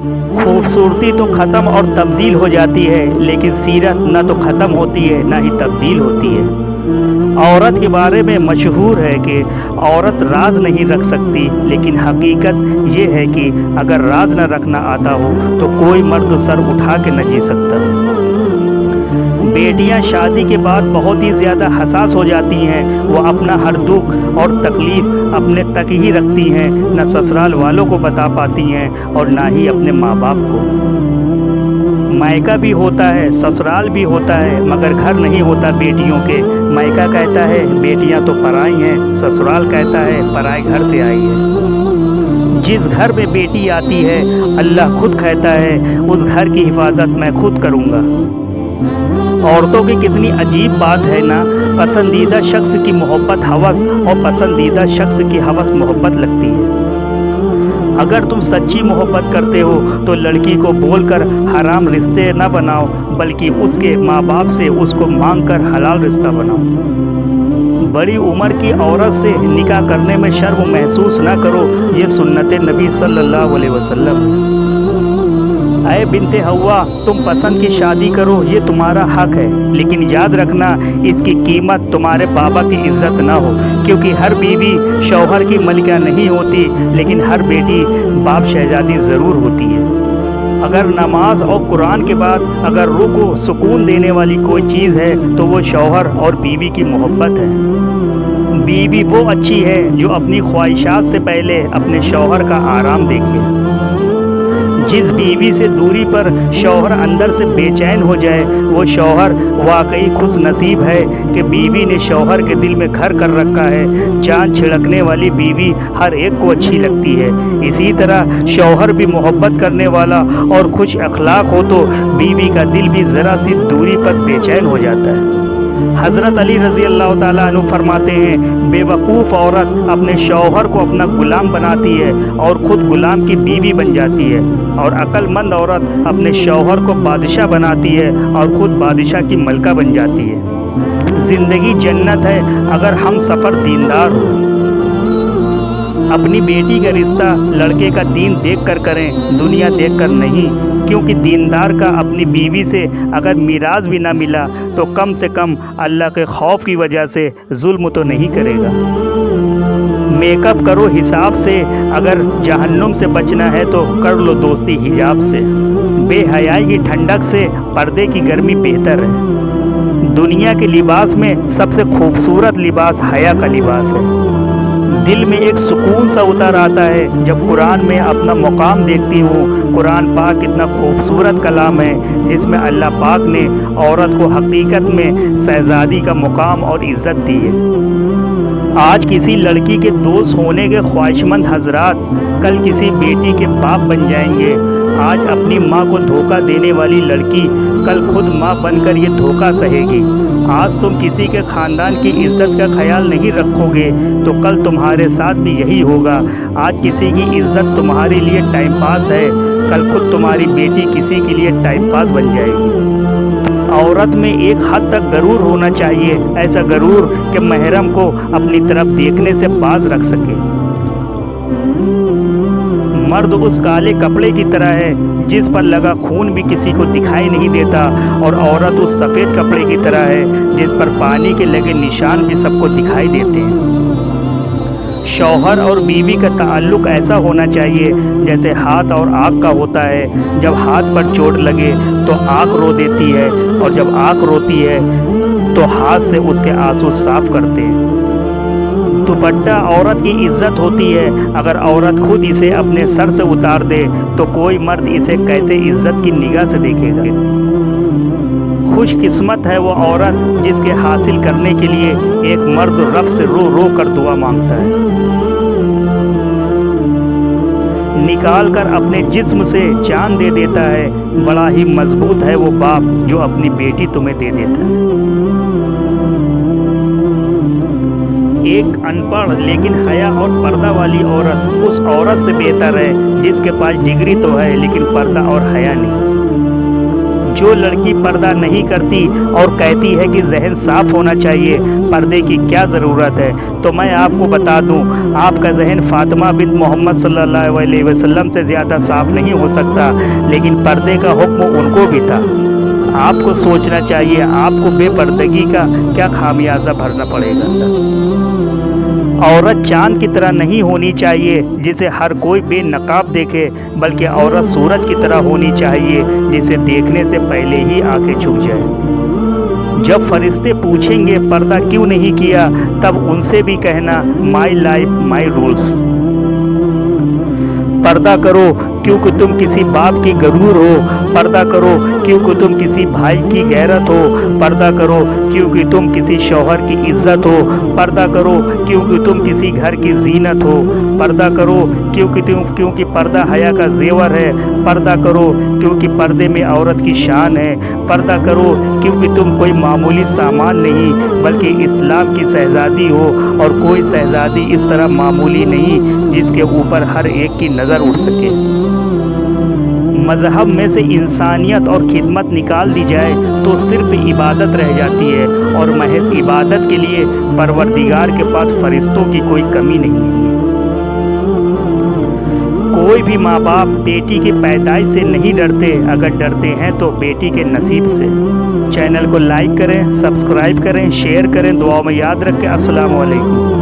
खूबसूरती तो ख़त्म और तब्दील हो जाती है, लेकिन सीरत ना तो ख़त्म होती है ना ही तब्दील होती है। औरत के बारे में मशहूर है कि औरत राज नहीं रख सकती, लेकिन हकीकत ये है कि अगर राज न रखना आता हो तो कोई मर्द सर उठा के न जी सकता। बेटियां शादी के बाद बहुत ही ज़्यादा हसास हो जाती हैं। वो अपना हर दुख और तकलीफ़ अपने तक ही रखती हैं, न ससुराल वालों को बता पाती हैं और ना ही अपने माँ बाप को। मायका भी होता है, ससुराल भी होता है, मगर घर नहीं होता बेटियों के। मायका कहता है बेटियां तो पराई हैं, ससुराल कहता है पराए घर से आई है। जिस घर में बेटी आती है, अल्लाह खुद कहता है उस घर की हिफाजत मैं खुद करूँगा। औरतों की कितनी अजीब बात है ना, पसंदीदा शख्स की मोहब्बत हवस और पसंदीदा शख्स की हवस मोहब्बत लगती है। अगर तुम सच्ची मोहब्बत करते हो तो लड़की को बोलकर हराम रिश्ते न बनाओ, बल्कि उसके माँ बाप से उसको मांग कर हलाल रिश्ता बनाओ। बड़ी उम्र की औरत से निकाह करने में शर्म महसूस न करो, ये सुन्नत नबी सल्लल्लाहु अलैहि वसल्लम। ऐ बिन्ते हवा, तुम पसंद की शादी करो, ये तुम्हारा हक है, लेकिन याद रखना इसकी कीमत तुम्हारे बाबा की इज्जत ना हो, क्योंकि हर बीवी शौहर की मलिका नहीं होती, लेकिन हर बेटी बाप शहजादी ज़रूर होती है। अगर नमाज और कुरान के बाद अगर रूह को सुकून देने वाली कोई चीज़ है तो वो शौहर और बीवी की मोहब्बत है। बीवी वो अच्छी है जो अपनी ख्वाहिशात से पहले अपने शौहर का आराम देखे। जिस बीवी से दूरी पर शौहर अंदर से बेचैन हो जाए, वो शौहर वाकई खुश नसीब है कि बीवी ने शौहर के दिल में घर कर रखा है। चाँद छिड़कने वाली बीवी हर एक को अच्छी लगती है। इसी तरह शौहर भी मोहब्बत करने वाला और खुश अखलाक हो तो बीवी का दिल भी ज़रा सी दूरी पर बेचैन हो जाता है। हज़रत अली रज़ी अल्लाह ताला अन्हु फरमाते हैं, बेवकूफ़ औरत अपने शौहर को अपना गुलाम बनाती है और ख़ुद गुलाम की बीवी बन जाती है, और अक्लमंद औरत अपने शौहर को बादशाह बनाती है और ख़ुद बादशाह की मलका बन जाती है। ज़िंदगी जन्नत है अगर हम सफ़र दीनदार हो। अपनी बेटी का रिश्ता लड़के का दीन देख कर करें, दुनिया देख कर नहीं, क्योंकि दीनदार का अपनी बीवी से अगर मिराज भी ना मिला तो कम से कम अल्लाह के खौफ की वजह से जुल्म तो नहीं करेगा। मेकअप करो हिसाब से, अगर जहन्नुम से बचना है तो कर लो दोस्ती हिजाब से। बेहयाई की ठंडक से पर्दे की गर्मी बेहतर है। दुनिया के लिबास में सबसे खूबसूरत लिबास हया का लिबास है। दिल में एक सुकून सा उतर आता है जब कुरान में अपना मुकाम देखती हूँ। कुरान पाक कितना खूबसूरत कलाम है जिसमें अल्लाह पाक ने औरत को हकीकत में शहजादी का मुकाम और इज़्ज़त दी है। आज किसी लड़की के दोस्त होने के ख्वाहिशमंद हजरात कल किसी बेटी के बाप बन जाएंगे। आज अपनी माँ को धोखा देने वाली लड़की कल खुद माँ बनकर ये धोखा सहेगी। आज तुम किसी के ख़ानदान की इज़्ज़त का ख्याल नहीं रखोगे तो कल तुम्हारे साथ भी यही होगा। आज किसी की इज़्ज़त तुम्हारे लिए टाइम पास है, कल खुद तुम्हारी बेटी किसी के लिए टाइम पास बन जाएगी। औरत में एक हद तक गरूर होना चाहिए, ऐसा गरूर कि महरम को अपनी तरफ देखने से बाज रख सके। मर्द उस काले कपड़े की तरह है जिस पर लगा खून भी किसी को दिखाई नहीं देता, और औरत उस सफ़ेद कपड़े की तरह है जिस पर पानी के लगे निशान भी सबको दिखाई देते हैं। शौहर और बीवी का ताल्लुक़ ऐसा होना चाहिए जैसे हाथ और आँख का होता है। जब हाथ पर चोट लगे तो आँख रो देती है, और जब आँख रोती है तो हाथ से उसके आंसू साफ करते हैं। दुपट्टा औरत की इज्जत होती है। अगर औरत खुद इसे अपने सर से उतार दे तो कोई मर्द इसे कैसे इज्जत की निगाह से देखेगा। खुशकिस्मत है वो औरत जिसके हासिल करने के लिए एक मर्द रब से रो रो कर दुआ मांगता है। निकाल कर अपने जिस्म से जान दे देता है। बड़ा ही मजबूत है वो बाप जो अपनी बेटी तुम्हें दे देता है। एक अनपढ़ लेकिन हया और पर्दा वाली औरत उस औरत से बेहतर है जिसके पास डिग्री तो है लेकिन पर्दा और हया नहीं। जो लड़की पर्दा नहीं करती और कहती है कि जहन साफ होना चाहिए, पर्दे की क्या ज़रूरत है, तो मैं आपको बता दूं, आपका जहन फातिमा बिन मोहम्मद सल्लल्लाहु अलैहि वसल्लम से ज़्यादा साफ नहीं हो सकता, लेकिन पर्दे का हुक्म उनको भी था। आपको सोचना चाहिए आपको बेपर्दगी का क्या खामियाजा भरना पड़ेगा। औरत चांद की तरह नहीं होनी चाहिए जिसे हर कोई बेनकाब देखे, बल्कि औरत सूरज की तरह होनी चाहिए जिसे देखने से पहले ही आंखें झुक जाए। जब फरिश्ते पूछेंगे पर्दा क्यों नहीं किया, तब उनसे भी कहना माई लाइफ माई रूल्स। पर्दा करो क्योंकि तुम किसी बाप की गरूर हो, पर्दा करो क्योंकि तुम किसी भाई की गैरत हो, पर्दा करो क्योंकि तुम किसी शौहर की इज्जत हो, पर्दा करो क्योंकि तुम किसी घर की जीनत हो, पर्दा करो क्योंकि पर्दा हया का जेवर है, पर्दा करो क्योंकि पर्दे में औरत की शान है, पर्दा करो क्योंकि तुम कोई मामूली सामान नहीं बल्कि इस्लाम की शहजादी हो, और कोई शहजादी इस तरह मामूली नहीं जिसके ऊपर हर एक की नज़र उठ सके। मज़हब में से इंसानियत और खिदमत निकाल दी जाए तो सिर्फ इबादत रह जाती है, और महज इबादत के लिए परवरदिगार के पास फरिश्तों की कोई कमी नहीं है। कोई भी माँ बाप बेटी की पैदाइश से नहीं डरते, अगर डरते हैं तो बेटी के नसीब से। चैनल को लाइक करें, सब्सक्राइब करें, शेयर करें, दुआओं में याद रखें। अस्सलाम वालेकुम।